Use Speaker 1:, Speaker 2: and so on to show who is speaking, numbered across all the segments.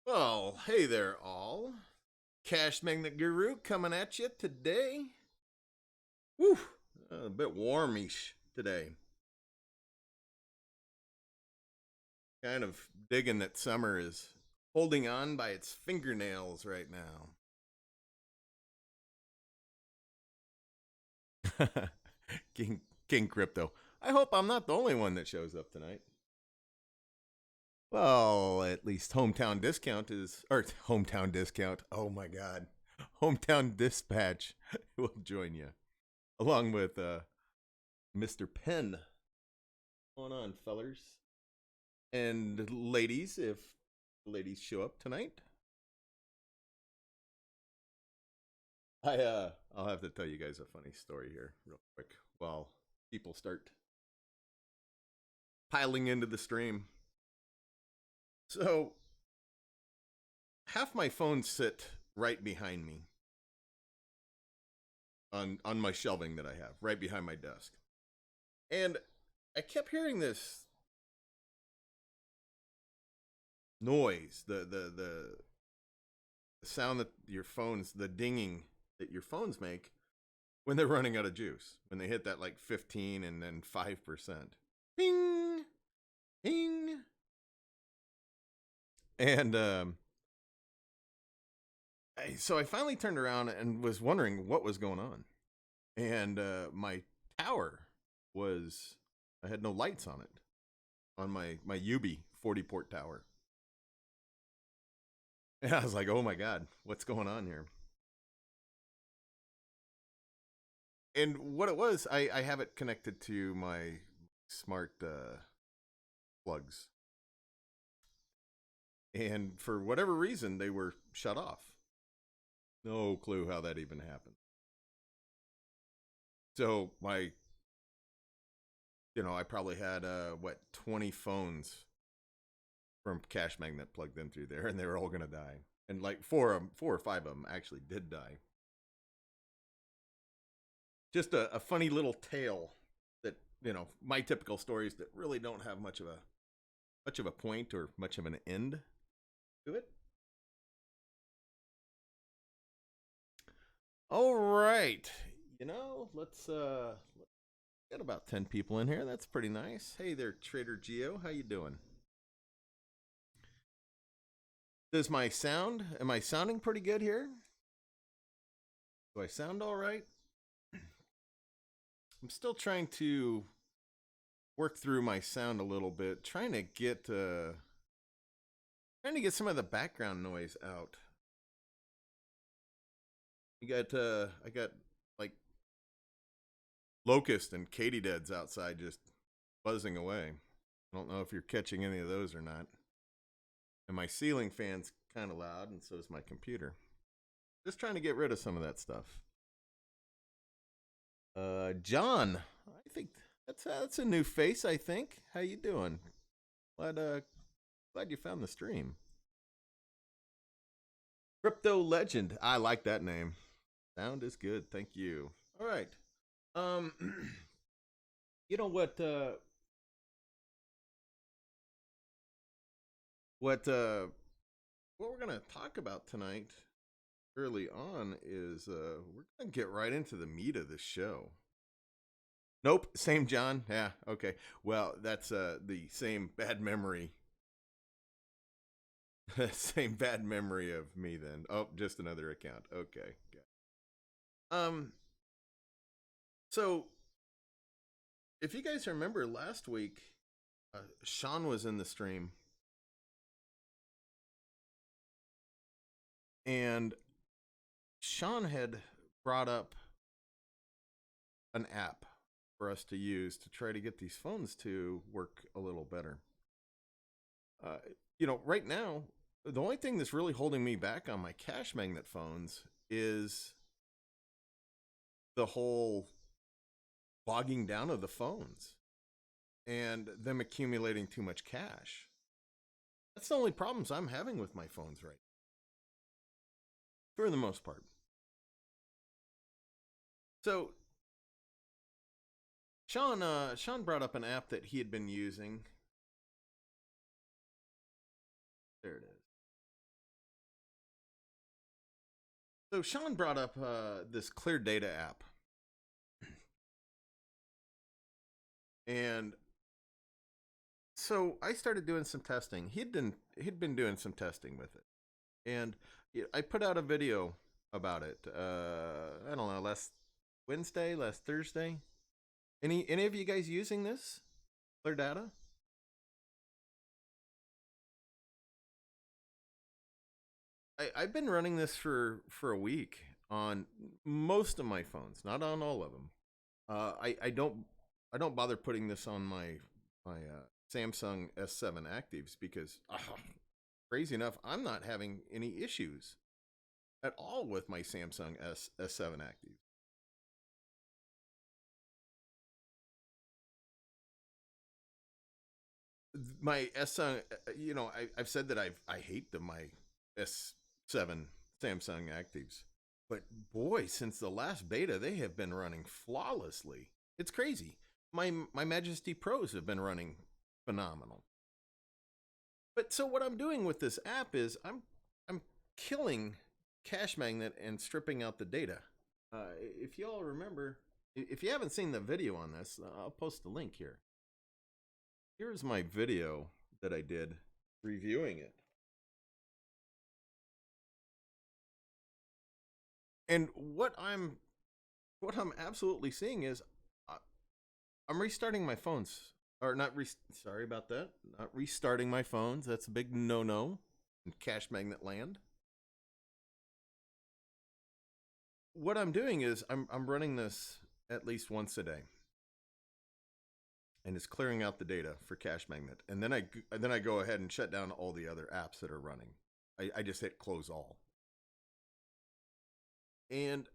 Speaker 1: Well, hey there, all. Cash Magnet Guru coming at you today. Woo! A bit warmish today. Kind of digging that summer is holding on by its fingernails right now. King Crypto. I hope I'm not the only one that shows up tonight. Well, at least Hometown Discount is, or Hometown Discount. Oh my God. Hometown Dispatch will join you, along with Mr. Penn. What's going on, fellers? And ladies, if ladies show up tonight, I'll have to tell you guys a funny story here real quick while people start piling into the stream. So half my phones sit right behind me on my shelving that I have right behind my desk. And I kept hearing this noise, the sound that your phones, the dinging that your phones make when they're running out of juice, when they hit that like 15 and then 5%. Bing, bing. And so I finally turned around and was wondering what was going on. And my tower was, I had no lights on it, on my Ubi 40 port tower. And I was like, oh my God, what's going on here? And what it was, I have it connected to my smart plugs. And for whatever reason, they were shut off. No clue how that even happened. So I probably had 20 phones from Cashmagnet plugged in through there, and they were all gonna die. And like four or five of them actually did die. Just a funny little tale that my typical stories that really don't have much of a point or much of an end to it. All right, let's get about 10 people in here. That's pretty nice. Hey there, Trader Geo. How you doing? Does my sound? Am I sounding pretty good here? Do I sound all right? I'm still trying to work through my sound a little bit, trying to get some of the background noise out. I got like locust and katydids outside just buzzing away. I don't know if you're catching any of those or not. And my ceiling fan's kind of loud, and so is my computer. Just trying to get rid of some of that stuff. John, I think that's a new face. I think. How you doing? Glad you found the stream. Crypto Legend. I like that name. Sound is good. Thank you. All right. Um, you know what we're gonna talk about tonight early on is we're gonna get right into the meat of the show. Nope, same John. Yeah, okay. Well, that's the same bad memory. Same bad memory of me then. Oh, just another account. Okay. Um so if you guys remember last week, Sean was in the stream and Sean had brought up an app for us to use to try to get these phones to work a little better. Right now, the only thing that's really holding me back on my Cashmagnet phones is the whole bogging down of the phones and them accumulating too much cash. That's the only problems I'm having with my phones right now, for the most part. So Sean brought up an app that he had been using. There it is. So Sean brought up this Clear Data app, and so I started doing some testing. He'd been doing some testing with it, and I put out a video about it. I don't know, last Wednesday, last Thursday. Any of you guys using this Clear Data? I've been running this for a week on most of my phones, not on all of them. I don't bother putting this on my Samsung S7 Actives because crazy enough, I'm not having any issues at all with my Samsung S7 Actives. My S7, I've said that I hate my S7 Samsung Actives, but boy, since the last beta, they have been running flawlessly. It's crazy. My Majesty Pros have been running phenomenal. But so what I'm doing with this app is I'm killing Cashmagnet and stripping out the data. If you all remember, if you haven't seen the video on this, I'll post the link here. Here's my video that I did reviewing it. And what I'm absolutely seeing is I'm restarting my phones, or not. Sorry about that. Not restarting my phones. That's a big no-no in Cashmagnet land. What I'm doing is I'm running this at least once a day, and it's clearing out the data for Cashmagnet, and then I go ahead and shut down all the other apps that are running. I just hit close all, and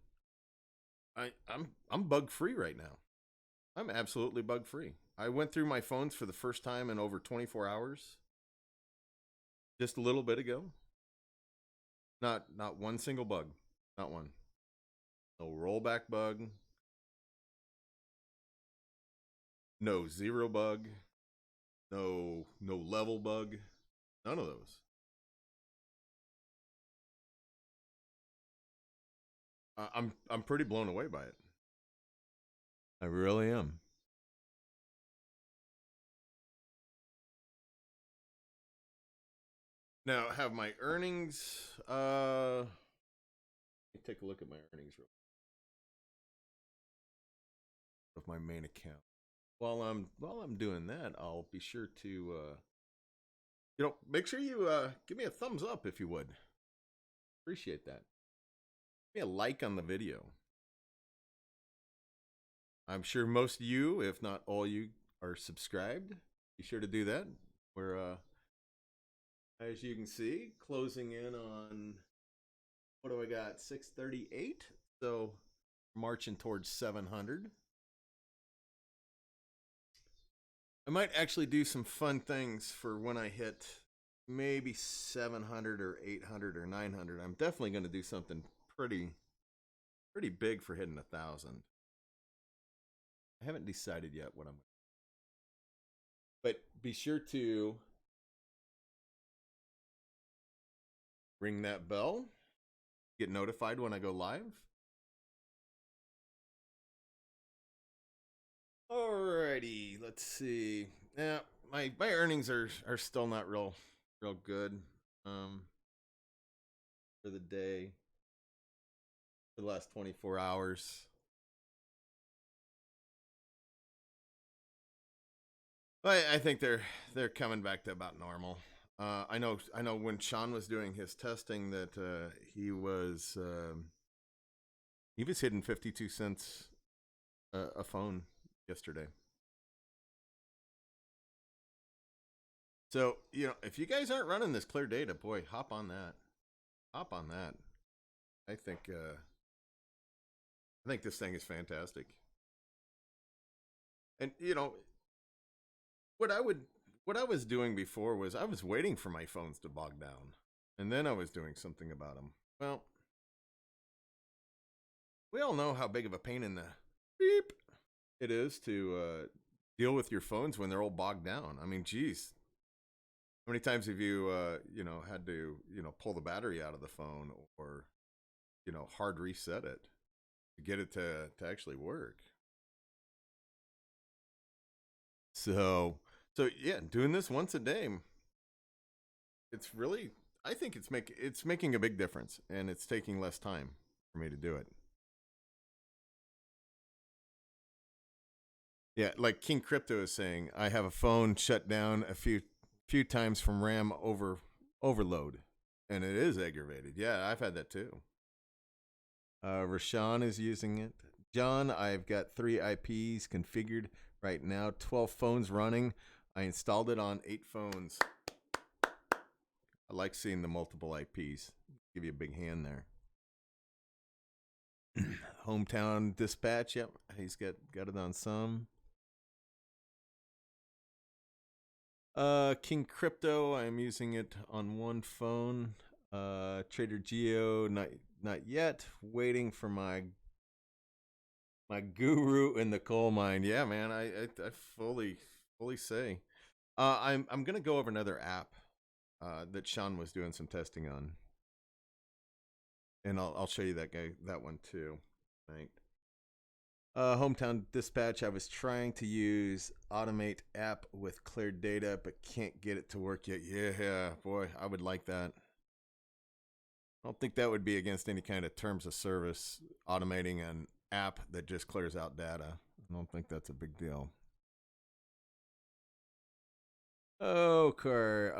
Speaker 1: I'm bug free right now. I'm absolutely bug free. I went through my phones for the first time in over 24 hours just a little bit ago. Not one single bug. Not one. No rollback bug. No zero bug. No level bug. None of those. I'm pretty blown away by it. I really am. Now, have my earnings, let me take a look at my earnings real quick of my main account. While I'm doing that, I'll be sure to make sure you give me a thumbs up if you would. Appreciate that. Give me a like on the video. I'm sure most of you, if not all you, are subscribed. Be sure to do that. We're as you can see, closing in on, what do I got? 638. So marching towards 700. I might actually do some fun things for when I hit maybe 700 or 800 or 900. I'm definitely going to do something pretty big for hitting 1,000. I haven't decided yet what I'm going to do. But be sure to ring that bell. Get notified when I go live. Alrighty, let's see. Yeah, my earnings are still not real good for the day, for the last 24 hours. But I think they're coming back to about normal. I know when Sean was doing his testing that he was hitting 52 cents a phone yesterday. So, if you guys aren't running this Clear Data, boy, hop on that. Hop on that. I think this thing is fantastic. And what I was doing before was I was waiting for my phones to bog down, and then I was doing something about them. Well, we all know how big of a pain in the beep it is to deal with your phones when they're all bogged down. I mean, geez, how many times have you had to pull the battery out of the phone, or hard reset it to get it to actually work. So yeah, doing this once a day, it's really, I think it's making a big difference, and it's taking less time for me to do it. Yeah, like King Crypto is saying, I have a phone shut down a few times from RAM overload, and it is aggravated. Yeah, I've had that too. Rashawn is using it. John, I've got 3 IPs configured right now, 12 phones running. I installed it on 8 phones. I like seeing the multiple IPs. Give you a big hand there. Hometown Dispatch, yep, he's got it on some. King Crypto, I'm using it on 1 phone. Trader Geo, not yet. Waiting for my guru in the coal mine. Yeah, man, I fully say. I'm gonna go over another app that Sean was doing some testing on, and I'll show you that one too. Right. Hometown Dispatch, I was trying to use Automate app with clear data, but can't get it to work yet. Yeah, boy, I would like that. I don't think that would be against any kind of terms of service, automating an app that just clears out data. I don't think that's a big deal. Okay.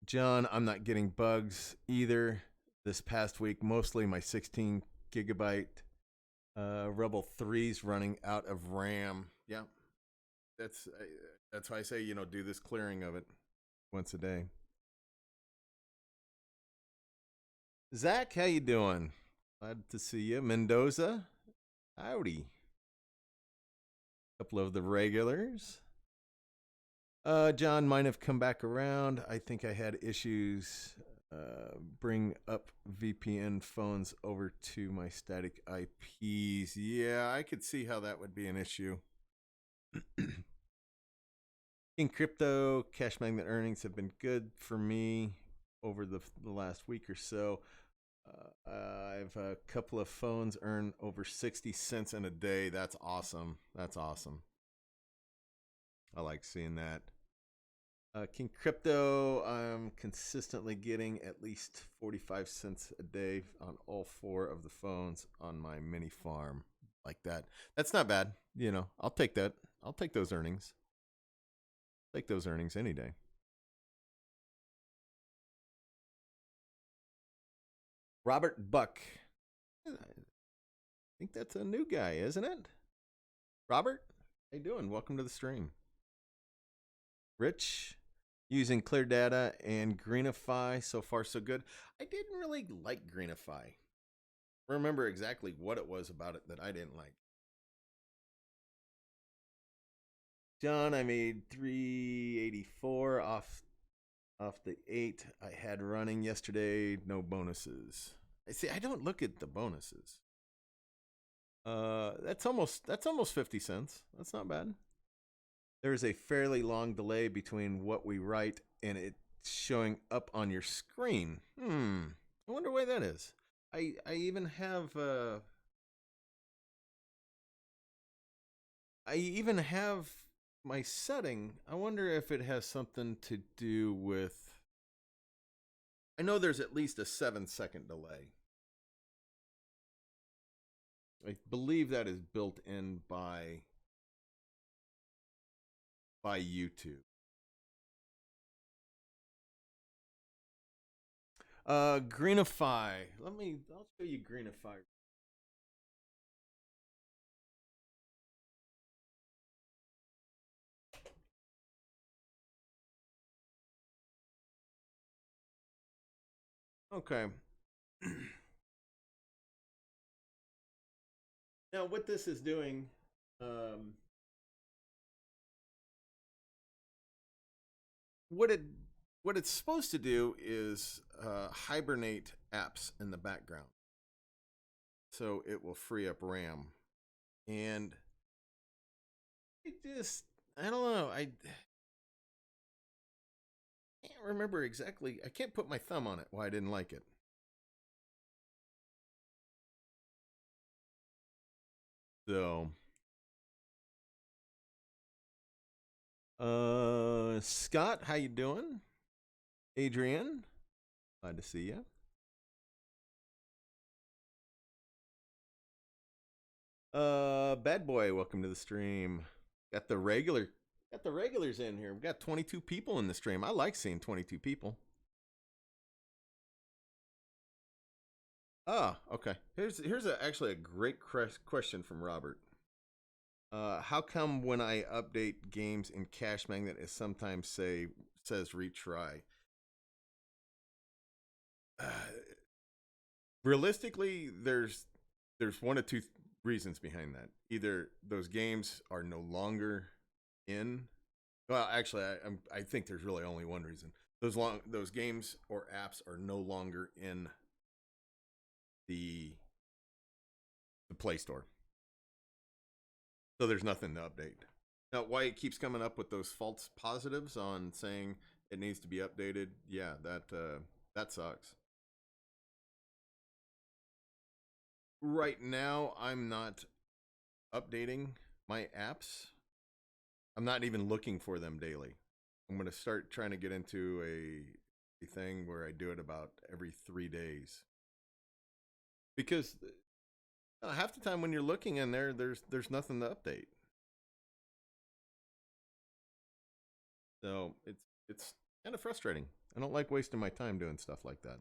Speaker 1: John, I'm not getting bugs either this past week. Mostly my 16 gigabyte Rebel 3's running out of RAM. Yeah, that's why I say, do this clearing of it once a day. Zach, how you doing? Glad to see you. Mendoza, howdy. Couple of the regulars. John, mine have come back around. I think I had issues bring up VPN phones over to my static IPs. Yeah, I could see how that would be an issue. In crypto, Cashmagnet earnings have been good for me over the last week or so. I've a couple of phones earn over 60 cents in a day. That's awesome. That's awesome. I like seeing that. King Crypto, I'm consistently getting at least 45 cents a day on all 4 of the phones on my mini farm. Like that. That's not bad. I'll take that. I'll take those earnings. Take those earnings any day. Robert Buck. I think that's a new guy, isn't it? Robert, how you doing? Welcome to the stream. Rich, using Clear Data and Greenify. So far, so good. I didn't really like Greenify. Remember exactly what it was about it that I didn't like. John, I made 384 off the 8 I had running yesterday. No bonuses. I don't look at the bonuses. That's almost 50 cents. That's not bad. There's a fairly long delay between what we write and it showing up on your screen. I wonder why that is. I even have my setting. I wonder if it has something to do with. I know there's at least a 7-second delay. I believe that is built in by YouTube. Greenify. I'll show you Greenify. Okay. Now, what this is doing, what it's supposed to do is hibernate apps in the background, so it will free up RAM. And I don't know. I can't remember exactly. I can't put my thumb on it why I didn't like it. So, Scott, how you doing? Adrian, glad to see you. Bad boy, welcome to the stream. Got the regulars in here. We got 22 people in the stream. I like seeing 22 people. Ah, okay. Here's actually a great question from Robert. How come when I update games in Cashmagnet, it sometimes says retry? Realistically, there's one of two reasons behind that. Either those games are no longer in. Well, actually, I think there's really only one reason. Those games or apps are no longer in the Play Store. So there's nothing to update. Now, why it keeps coming up with those false positives on saying it needs to be updated, yeah, that sucks. Right now, I'm not updating my apps. I'm not even looking for them daily. I'm going to start trying to get into a thing where I do it about every 3 days. Because half the time when you're looking in there, there's nothing to update. So it's kind of frustrating. I don't like wasting my time doing stuff like that.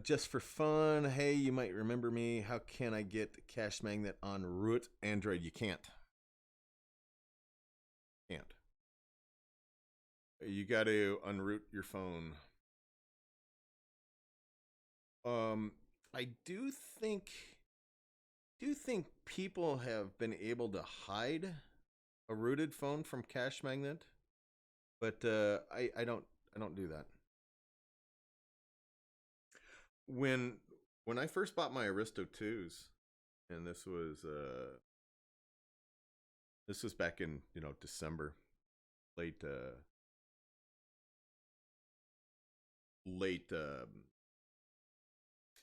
Speaker 1: Just for fun, hey, you might remember me. How can I get Cashmagnet on root Android? You can't. Can't. You got to unroot your phone. I do think people have been able to hide a rooted phone from Cashmagnet, but I don't do that. When I first bought my Aristo 2s, and this was back in December, late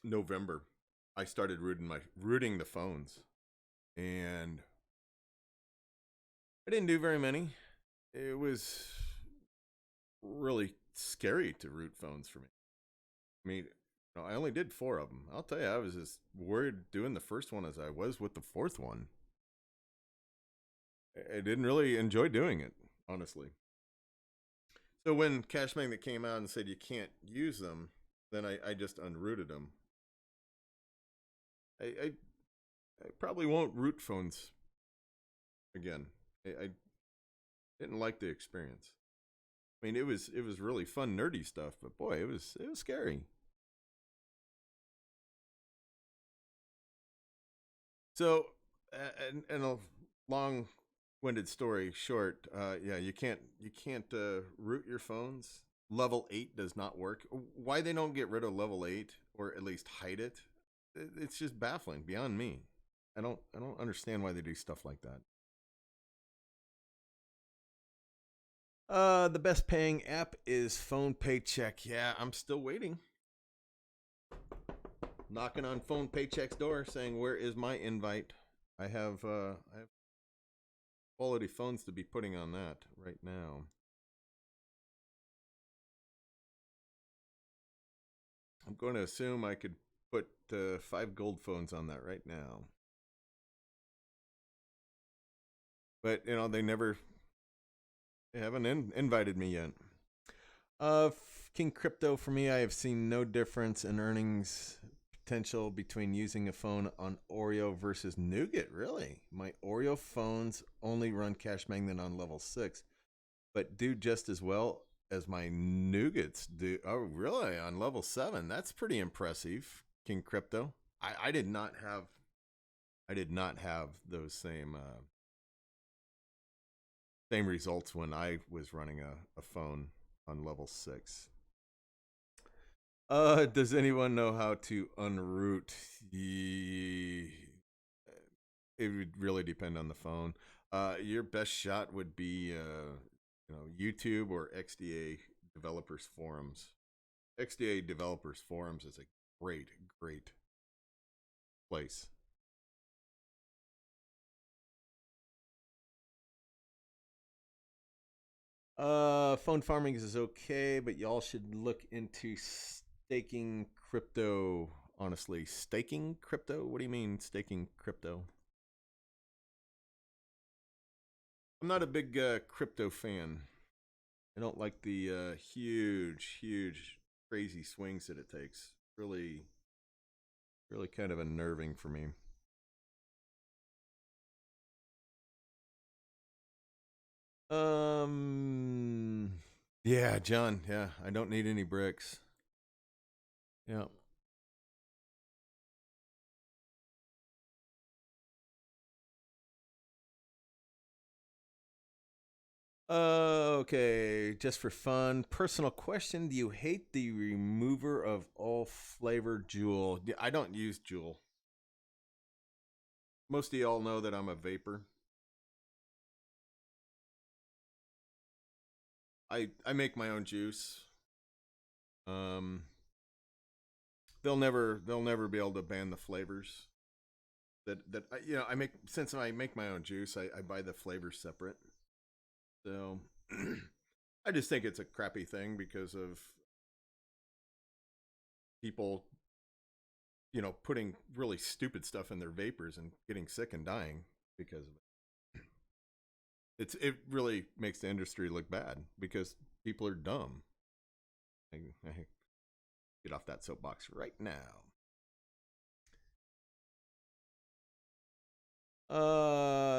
Speaker 1: November, I started rooting the phones, and I didn't do very many. It was really scary to root phones for me. I mean, I only did 4 of them. I'll tell you, I was as worried doing the first one as I was with the 4th one. I didn't really enjoy doing it, honestly. So when Cashmagnet came out and said you can't use them, then I just unrooted them. I probably won't root phones again. I didn't like the experience. I mean, it was really fun, nerdy stuff, but boy, it was scary. So, and a long-winded story short, yeah, you can't root your phones. Level 8 does not work. Why they don't get rid of level 8 or at least hide it? It's just baffling, beyond me. I don't understand why they do stuff like that. The best paying app is Phone Paycheck. Yeah, I'm still waiting. Knocking on Phone Paycheck's door saying, where is my invite? I have quality phones to be putting on that right now. I'm going to assume I could put 5 gold phones on that right now. But, they haven't invited me yet. King Crypto, for me, I have seen no difference in earnings potential between using a phone on Oreo versus Nougat. Really? My Oreo phones only run Cashmagnet on level 6, but do just as well as my Nougats do. Oh, really? On level 7? That's pretty impressive, King Crypto. I did not have those same results when I was running a phone on level 6. Does anyone know how to unroot it would really depend on the phone. Your best shot would be, YouTube or XDA developers forums. XDA developers forums is a great, great place. Phone farming is okay, but y'all should look into staking crypto. Honestly, staking crypto? What do you mean staking crypto? I'm not a big crypto fan. I don't like the huge, huge, crazy swings that it takes. Really, really kind of unnerving for me. Um, yeah, John. Yeah, I don't need any bricks. Yeah. Okay, just for fun. Personal question: do you hate the remover of all flavor Juul? I don't use Juul. Most of y'all know that I'm a vapor. I make my own juice. Um, they'll never be able to ban the flavors. I make, since I make my own juice, I buy the flavors separate. So I just think it's a crappy thing because of people, putting really stupid stuff in their vapors and getting sick and dying because of it. It really makes the industry look bad because people are dumb. I get off that soapbox right now.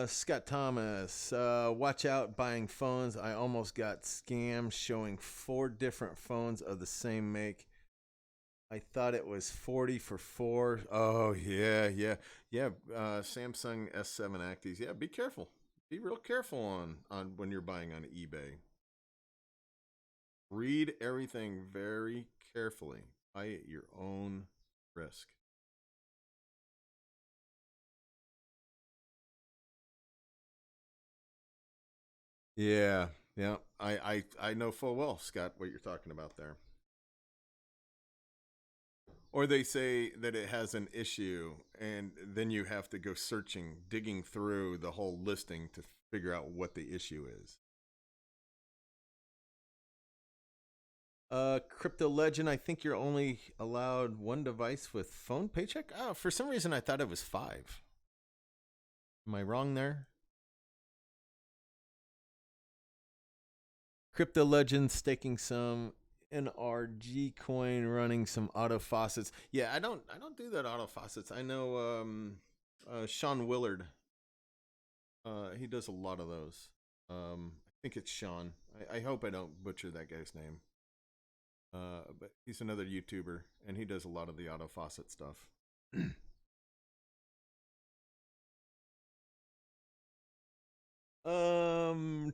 Speaker 1: Scott Thomas, watch out buying phones. I almost got scammed showing 4 different phones of the same make. I thought it was 40 for 4. Oh, yeah, yeah. Yeah, Samsung S7 Actives. Yeah, be careful. Be real careful on when you're buying on eBay. Read everything very carefully. Buy at your own risk. Yeah, yeah. I know full well, Scott, what you're talking about there. Or they say that it has an issue, and then you have to go searching, digging through the whole listing to figure out what the issue is. Crypto Legend, I think you're only allowed 1 device with phone paycheck. Oh, for some reason I thought it was 5. Am I wrong there? Crypto Legend staking some NRG coin, running some auto faucets. Yeah, I don't do that auto faucets. I know Sean Willard. He does a lot of those. I think it's Sean. I hope I don't butcher that guy's name. But he's another YouTuber, and he does a lot of the auto faucet stuff. um,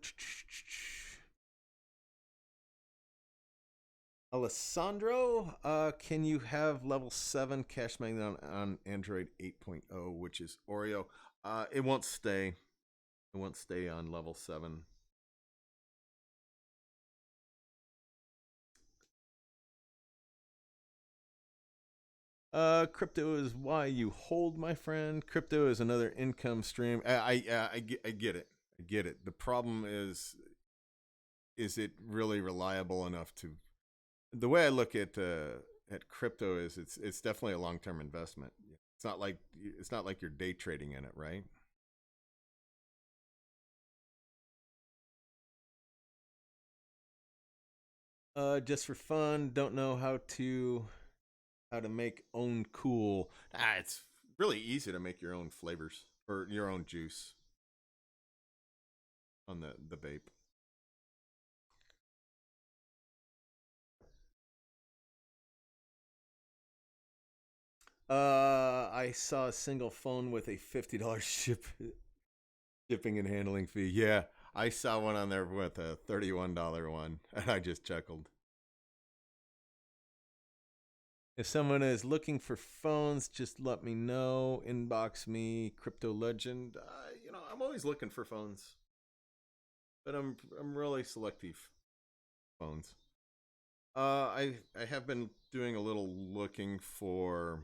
Speaker 1: Alessandro, can you have level 7 Cashmagnet on Android 8.0, which is Oreo? It won't stay. It won't stay on level 7. Crypto is why you hold, my friend. Crypto is another income stream. I get it. I get it. The problem is it really reliable enough to? The way I look at crypto is it's definitely a long term investment. It's not like you're day trading in it, right? Just for fun. Don't know how to make own cool. It's really easy to make your own flavors or your own juice on the vape. I saw a single phone with a $50 shipping and handling fee. Yeah, I saw one on there with a $31 one, and I just chuckled. If someone is looking for phones, just let me know. Inbox me, Crypto Legend. I'm always looking for phones, but I'm really selective phones. I have been doing a little looking for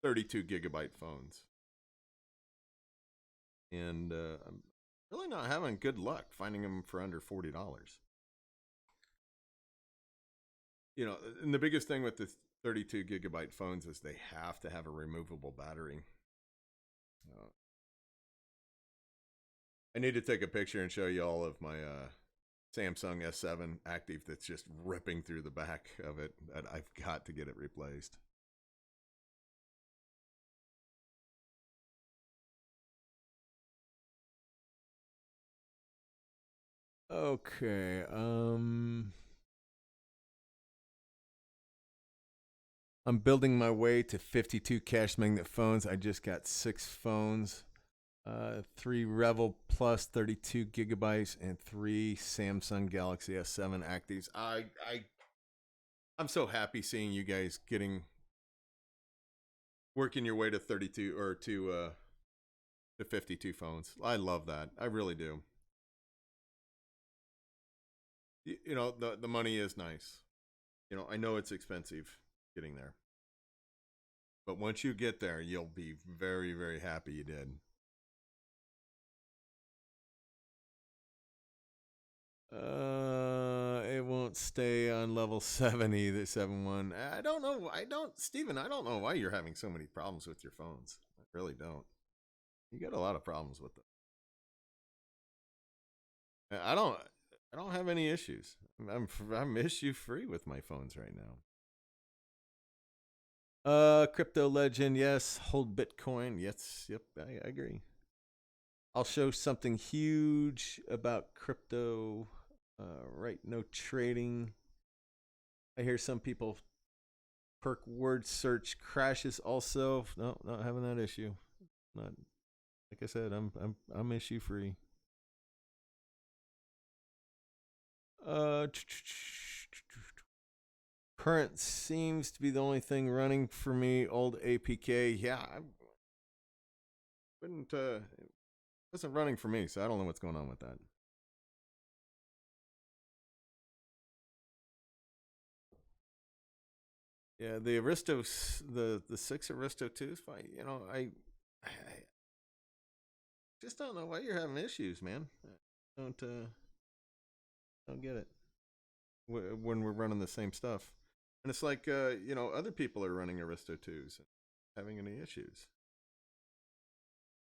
Speaker 1: 32 gigabyte phones, and I'm really not having good luck finding them for under $40. And the biggest thing with the 32 gigabyte phones is they have to have a removable battery. Uh, I need to take a picture and show you all of my Samsung S7 active that's just ripping through the back of it. I've got to get it replaced. Okay. I'm building my way to 52 Cashmagnet phones. I just got 6 phones. 3 Revel Plus 32 gigabytes and 3 Samsung Galaxy S7 actives. I'm so happy seeing you guys working your way to 32 or to 52 phones. I love that. I really do. The money is nice. I know it's expensive getting there. But once you get there, you'll be very, very happy you did. It won't stay on level 70, the 7-1. I don't know. Steven, I don't know why you're having so many problems with your phones. I really don't. You got a lot of problems with them. I don't have any issues. I'm issue free with my phones right now. Crypto Legend, yes. Hold Bitcoin, yes. Yep, I agree. I'll show something huge about crypto. Right, no trading. I hear some people perk word search crashes also. No, not having that issue. Not like I said, I'm issue free. Current seems to be the only thing running for me. Old APK, yeah, I wouldn't. It wasn't running for me, so I don't know what's going on with that. Yeah, the Aristos, the 6 Aristo 2s, fine. I just don't know why you're having issues, man. I don't get it when we're running the same stuff, and it's like other people are running Aristo 2s and having any issues.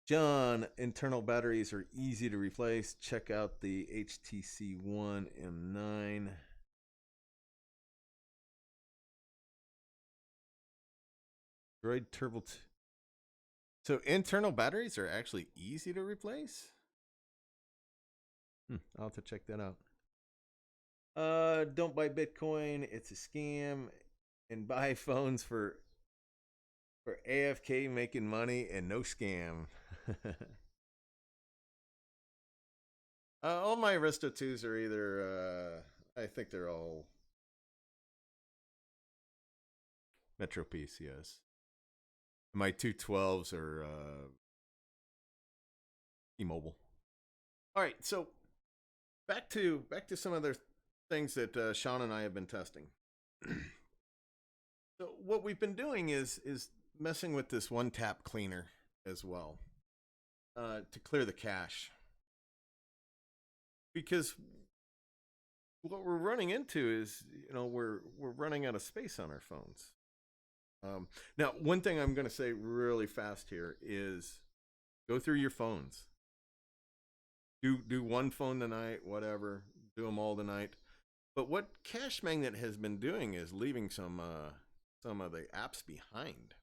Speaker 1: John, internal batteries are easy to replace. Check out the HTC One M9. Droid Turbo. So internal batteries are actually easy to replace? I'll have to check that out. Don't buy Bitcoin. It's a scam. And buy phones for AFK making money and no scam. All my Aristo 2s are either, I think they're all Metro PCS. My 212s are T-Mobile. All right, so back to some other things that Sean and I have been testing. So what we've been doing is messing with this one tap cleaner as well to clear the cache, because what we're running into is we're running out of space on our phones. Now, one thing I'm going to say really fast here is go through your phones. Do one phone tonight, whatever. Do them all tonight. But what Cashmagnet has been doing is leaving some of the apps behind.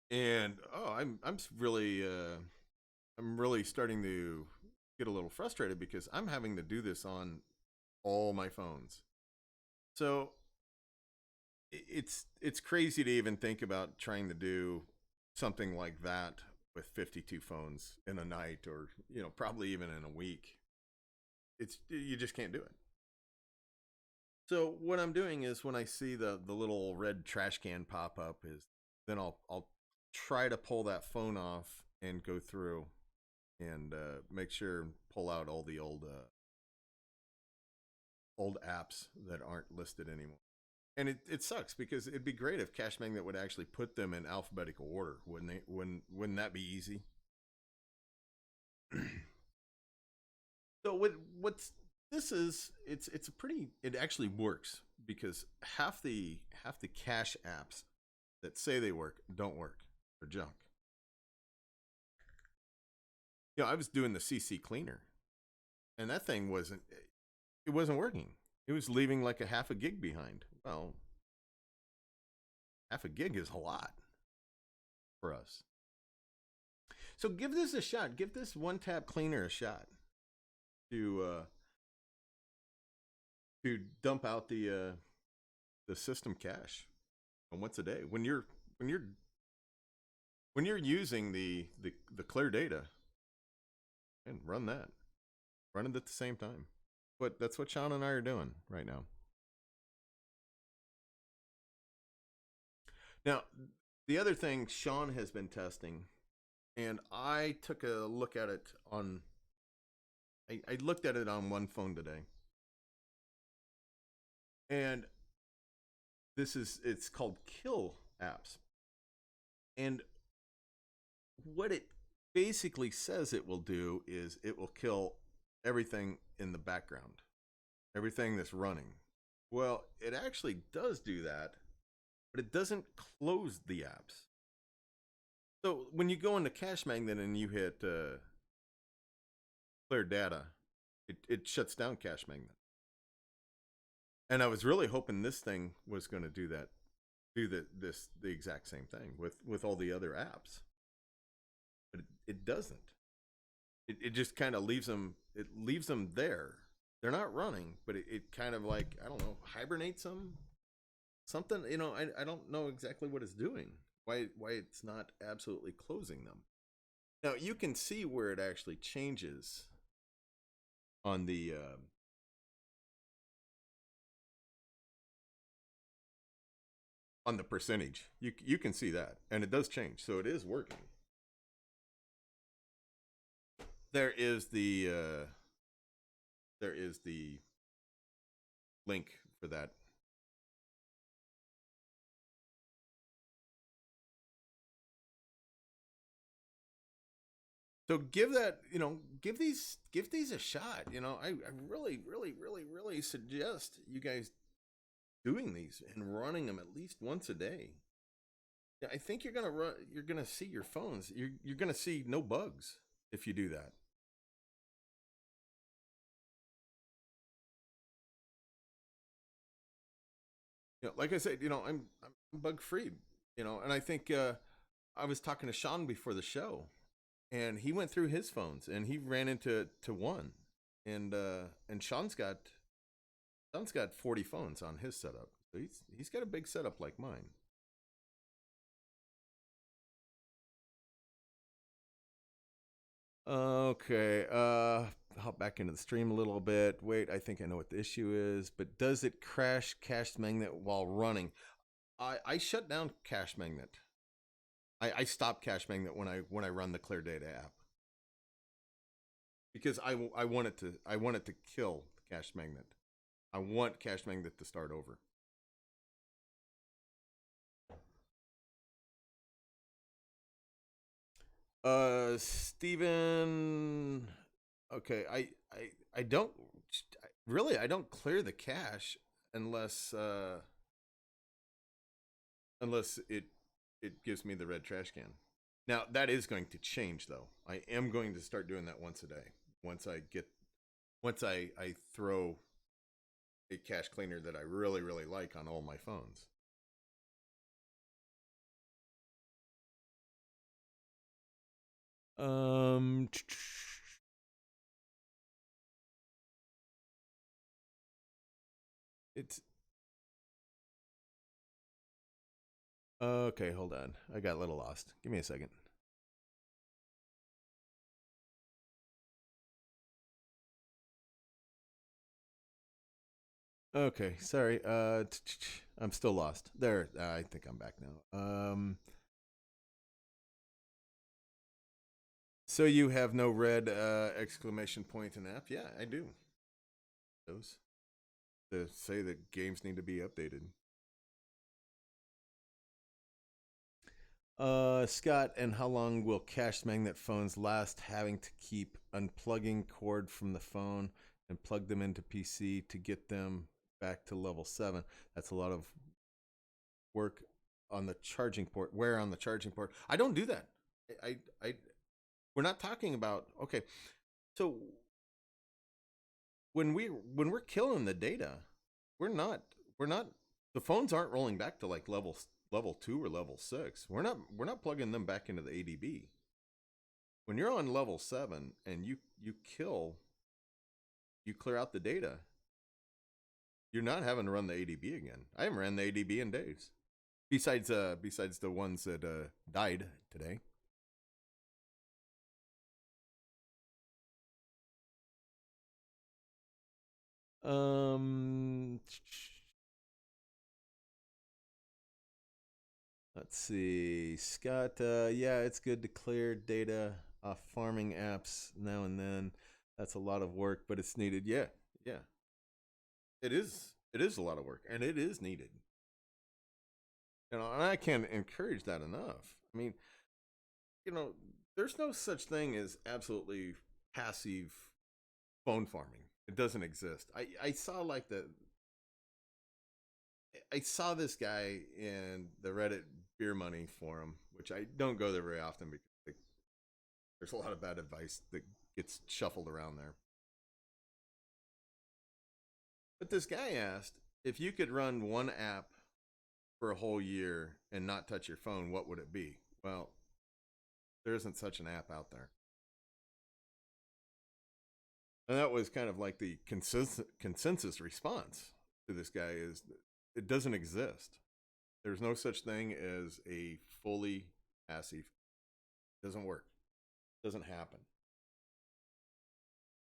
Speaker 1: And I'm really starting to get a little frustrated because I'm having to do this on all my phones. So it's crazy to even think about trying to do something like that with 52 phones in a night, or probably even in a week. you just can't do it. So what I'm doing is when I see the little red trash can pop up, is then I'll try to pull that phone off and go through and make sure pull out all the old apps that aren't listed anymore. And it sucks because it'd be great if Cashmagnet would actually put them in alphabetical order, wouldn't they? Wouldn't that be easy? So what's this is it's a pretty, it actually works because half the cache apps that say they work don't work. They're junk. I was doing the CC cleaner and that thing wasn't working. It was leaving like a half a gig behind. Well, half a gig is a lot for us. So give this a shot. Give this one tap cleaner a shot to dump out the system cache once a day when you're using the clear data, and run it at the same time. But that's what Sean and I are doing right now. Now, the other thing Sean has been testing, and I took a look at it on, I looked at it on one phone today. And it's called Kill Apps. And what it basically says it will do is it will kill everything in the background, everything that's running. Well, it actually does do that, but it doesn't close the apps. So when you go into Cashmagnet and you hit clear data, it shuts down Cashmagnet. And I was really hoping this thing was going to do that, the exact same thing with all the other apps, but it doesn't. It just kind of leaves them. It leaves them there. They're not running, but it kind of, like, I don't know, hibernates them. Something, I don't know exactly what it's doing. Why it's not absolutely closing them. Now you can see where it actually changes on the percentage. You can see that, and it does change, so it is working. There is the link for that. So give these a shot. I really suggest you guys doing these and running them at least once a day. Yeah, I think you're gonna see your phones. You're gonna see no bugs if you do that. Like I said, I'm bug free. And I think I was talking to Sean before the show, and he went through his phones and he ran into one, and Sean's got 40 phones on his setup. So he's got a big setup like mine. Okay, hop back into the stream a little bit. Wait, I think I know what the issue is, but does it crash Cashmagnet while running? I shut down Cashmagnet. I stop Cashmagnet when I run the Clear Data app, because I want it to kill Cashmagnet. I want Cashmagnet to start over. Steven, okay, I don't clear the cache unless it gives me the red trash can. Now that is going to change, though. I am going to start doing that once a day. Once I throw a cache cleaner that I really like on all my phones. It's okay. Hold on, I got a little lost. Give me a second. Okay, sorry. I'm still lost. There, I think I'm back now. So you have no red exclamation point in app? Yeah, I do. Those to say that games need to be updated. Scott, and how long will cache magnet phones last? Having to keep unplugging cord from the phone and plug them into PC to get them back to level 7. That's a lot of work on the charging port. Where on the charging port? I don't do that. I we're not talking about, okay. So when we're killing the data, we're not the phones aren't rolling back to like level 2 or level 6. We're not plugging them back into the ADB. When you're on level 7 and you clear out the data, you're not having to run the ADB again. I haven't ran the ADB in days. Besides the ones that died today. Um, let's see, Scott. Yeah, it's good to clear data off farming apps now and then. That's a lot of work, but it's needed. Yeah, yeah, it is. It is a lot of work, and it is needed. And I can't encourage that enough. I mean, there's no such thing as absolutely passive phone farming. It doesn't exist. I saw this guy in the Reddit beer money forum, which I don't go there very often because there's a lot of bad advice that gets shuffled around there. But this guy asked if you could run one app for a whole year and not touch your phone, what would it be? Well, there isn't such an app out there. And that was kind of like the consensus response to this guy is it doesn't exist. There's no such thing as a fully passive. It doesn't work. It doesn't happen.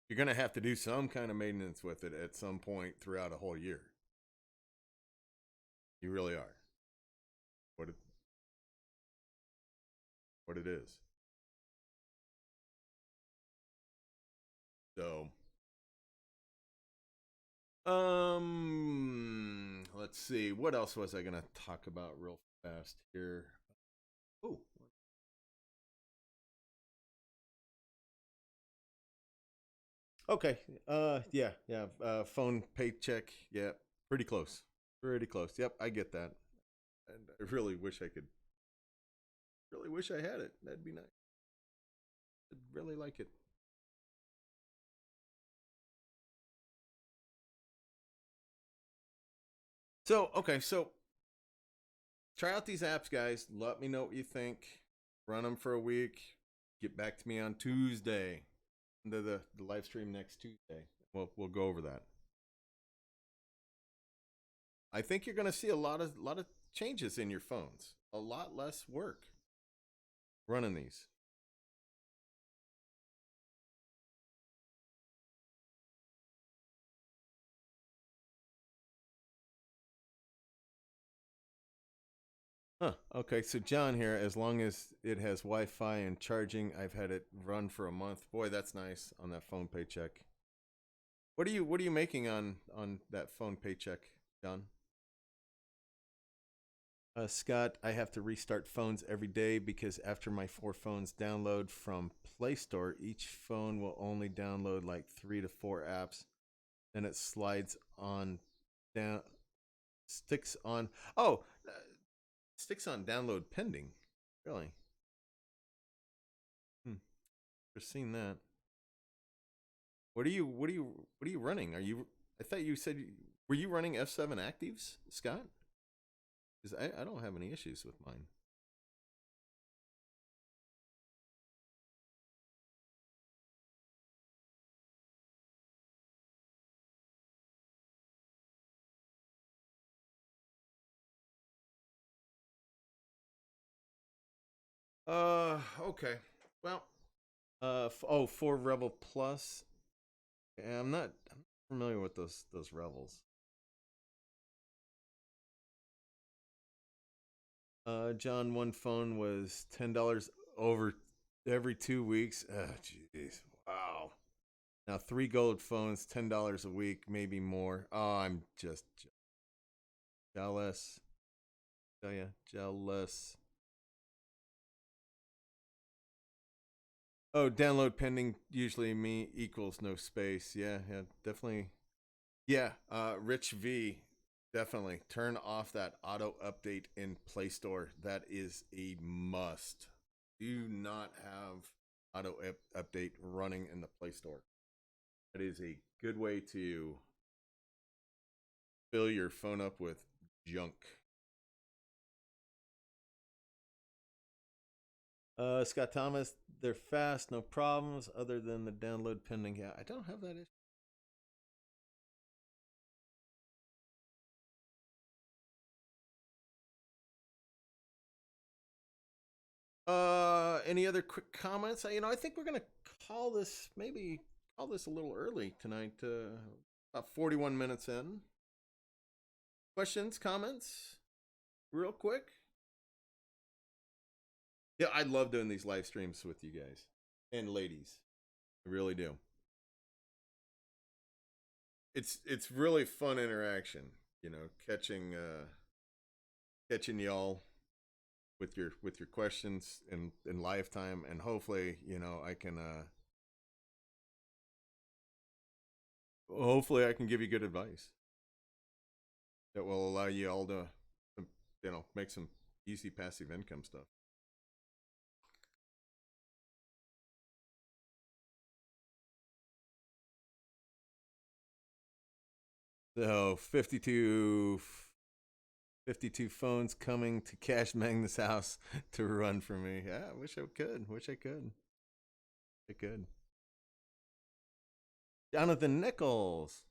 Speaker 1: You're going to have to do some kind of maintenance with it at some point throughout a whole year. You really are. What it, what it is. So, let's see. What else was I going to talk about real fast here? Oh, okay. Yeah. Phone paycheck. Yeah, pretty close. Pretty close. Yep, I get that. And I really wish I could. Really wish I had it. That'd be nice. I'd really like it. So, okay, so try out these apps, guys. Let me know what you think. Run them for a week. Get back to me on Tuesday. The live stream next Tuesday. We'll go over that. I think you're going to see a lot of changes in your phones. A lot less work running these. Huh. Okay, so John here, as long as it has Wi-Fi and charging, I've had it run for a month. Boy, that's nice on that phone paycheck. What are you making on that phone paycheck, John? Scott, I have to restart phones every day because after my 4 phones download from Play Store, each phone will only download like 3 to 4 apps. Then it slides on down, sticks on. Oh, sticks on download pending. Really? Hmm. Never seen that. What are you running? Are you? I thought you said were you running F7 actives, Scott? Because I don't have any issues with mine. Okay. Well, for Rebel Plus. Yeah, I'm not familiar with those Rebels. John, one phone was $10 over every 2 weeks. Oh, jeez. Wow. Now 3 gold phones, $10 a week, maybe more. Oh, I'm just jealous. Oh yeah, jealous. Oh, download pending usually me equals no space. Yeah, yeah, definitely. Yeah, Rich V, definitely turn off that auto update in Play Store. That is a must. Do not have auto update running in the Play Store. That is a good way to fill your phone up with junk. Scott Thomas, they're fast, no problems other than the download pending. Yeah, I don't have that issue. Any other quick comments? I think we're gonna call this maybe call this a little early tonight. About 41 minutes in. Questions, comments, real quick. Yeah, I love doing these live streams with you guys and ladies. I really do. It's really fun interaction. Catching y'all with your questions in lifetime, and hopefully I can give you good advice that will allow you all to make some easy passive income stuff. So 52 phones coming to Cash Magnet's house to run for me. Yeah, I wish I could. I could. Jonathan Nichols.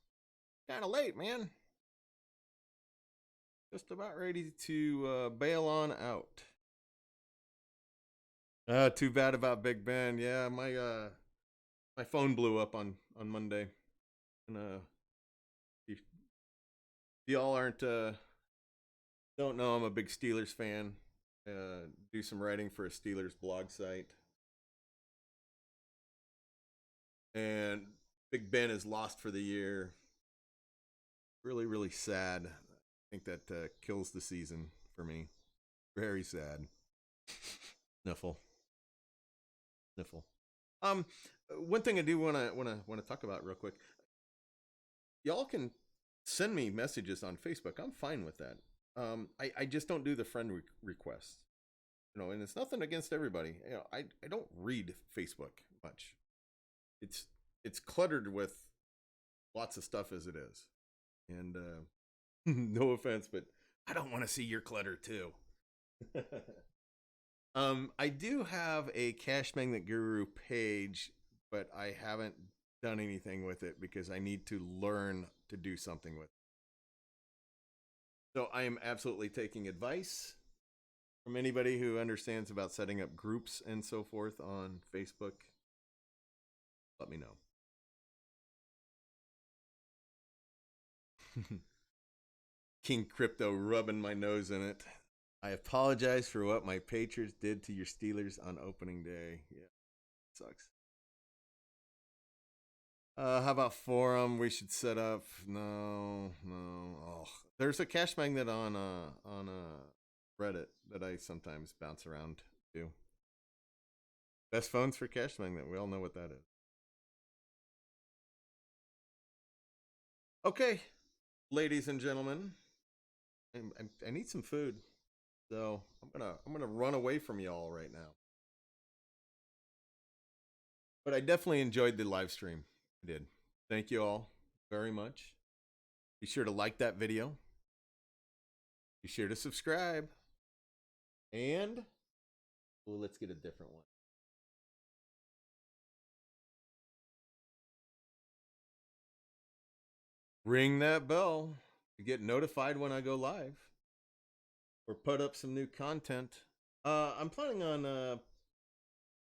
Speaker 1: Kind of late, man. Just about ready to bail on out. Too bad about Big Ben. Yeah, my phone blew up on Monday, and if y'all aren't don't know, I'm a big Steelers fan. Do some writing for a Steelers blog site, and Big Ben is lost for the year. Really, really sad. I think that kills the season for me. Very sad. Sniffle, sniffle. Um, one thing I do want to talk about real quick. Y'all can send me messages on Facebook. I'm fine with that. I just don't do the friend requests. And it's nothing against everybody. I don't read Facebook much. It's cluttered with lots of stuff as it is, and no offense, but I don't want to see your clutter too. I do have a Cash Magnet Guru page, but I haven't done anything with it because I need to learn to do something with it. So I am absolutely taking advice from anybody who understands about setting up groups and so forth on Facebook. Let me know. King Crypto rubbing my nose in it. I apologize for what my Patriots did to your Steelers on opening day. Yeah, sucks. How about forum? We should set up. No. Oh, there's a cash magnet on Reddit that I sometimes bounce around to. Best phones for cash magnet. We all know what that is. Okay, ladies and gentlemen, I need some food, so I'm gonna run away from y'all right now. But I definitely enjoyed the live stream. I did. Thank you all very much. Be sure to like that video. Be sure to subscribe. And let's get a different one. Ring that bell to get notified when I go live or put up some new content. I'm planning on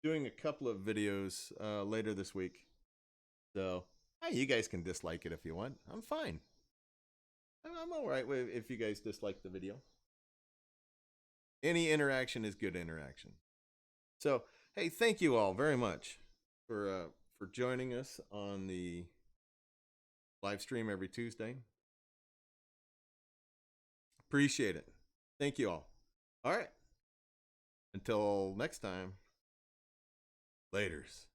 Speaker 1: doing a couple of videos later this week. So, hey, you guys can dislike it if you want. I'm fine. I'm all right if you guys dislike the video. Any interaction is good interaction. So, hey, thank you all very much for joining us on the live stream every Tuesday. Appreciate it. Thank you all. All right. Until next time. Laters.